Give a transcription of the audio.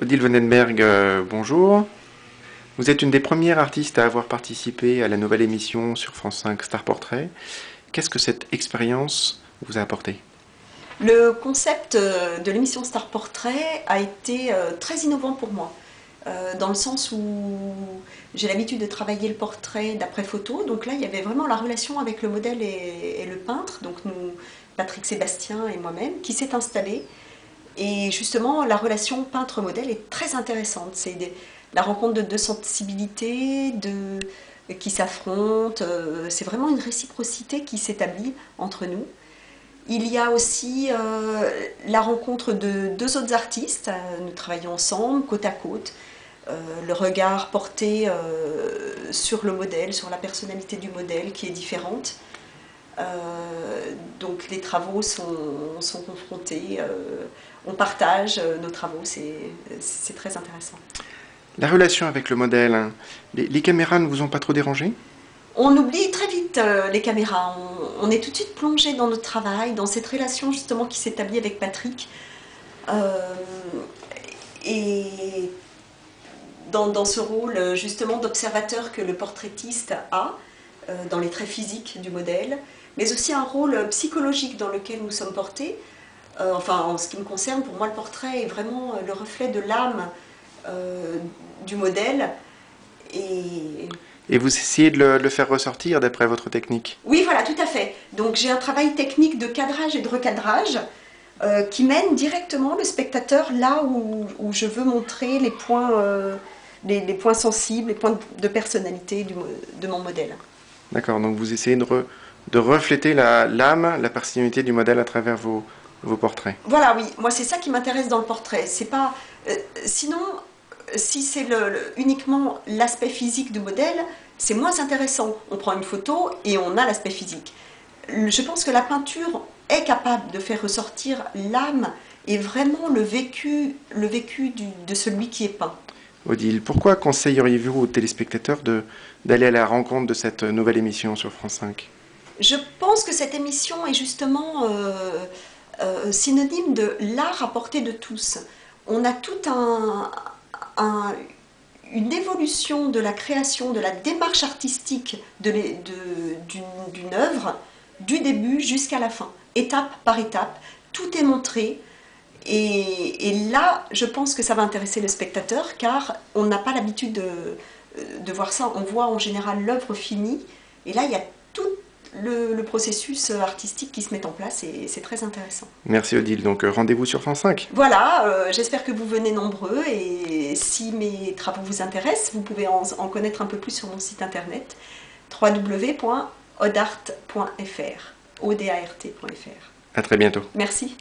Odile Vonenberg, bonjour. Vous êtes une des premières artistes à avoir participé à la nouvelle émission sur France 5 Star Portrait. Qu'est-ce que cette expérience vous a apporté? Le concept de l'émission Star Portrait a été très innovant pour moi, dans le sens où j'ai l'habitude de travailler le portrait d'après photo. Donc là, il y avait vraiment la relation avec le modèle et le peintre, donc nous, Patrick Sébastien et moi-même, qui s'est installée. Et justement, la relation peintre-modèle est très intéressante. C'est la rencontre de deux sensibilités qui s'affrontent. C'est vraiment une réciprocité qui s'établit entre nous. Il y a aussi la rencontre de deux autres artistes. Nous travaillons ensemble, côte à côte. Le regard porté sur le modèle, sur la personnalité du modèle qui est différente. Donc les travaux sont confrontés, on partage nos travaux, c'est très intéressant. La relation avec le modèle, hein. Les caméras ne vous ont pas trop dérangé? On oublie très vite les caméras, on est tout de suite plongé dans notre travail, dans cette relation justement qui s'établit avec Patrick. Et dans ce rôle justement d'observateur que le portraitiste a, dans les traits physiques du modèle, mais aussi un rôle psychologique dans lequel nous sommes portés. Enfin, en ce qui me concerne, pour moi, le portrait est vraiment le reflet de l'âme du modèle. Et vous essayez de le faire ressortir d'après votre technique? Oui, voilà, tout à fait. Donc j'ai un travail technique de cadrage et de recadrage qui mène directement le spectateur là où je veux montrer les points sensibles, les points de personnalité de mon modèle. D'accord, donc vous essayez de refléter l'âme, la personnalité du modèle à travers vos portraits. Voilà, oui, moi c'est ça qui m'intéresse dans le portrait. C'est pas, sinon, si c'est uniquement l'aspect physique du modèle, c'est moins intéressant. On prend une photo et on a l'aspect physique. Je pense que la peinture est capable de faire ressortir l'âme et vraiment le vécu de celui qui est peint. Odile, pourquoi conseilleriez-vous aux téléspectateurs d'aller à la rencontre de cette nouvelle émission sur France 5? Je pense que cette émission est justement synonyme de l'art à portée de tous. On a tout une évolution de la création, de la démarche artistique d'une œuvre, du début jusqu'à la fin, étape par étape, tout est montré. Et là, je pense que ça va intéresser le spectateur, car on n'a pas l'habitude de voir ça. On voit en général l'œuvre finie, et là, il y a tout le processus artistique qui se met en place, et c'est très intéressant. Merci Odile, donc rendez-vous sur France 5. Voilà, j'espère que vous venez nombreux, et si mes travaux vous intéressent, vous pouvez en connaître un peu plus sur mon site internet www.odart.fr. À très bientôt. Merci.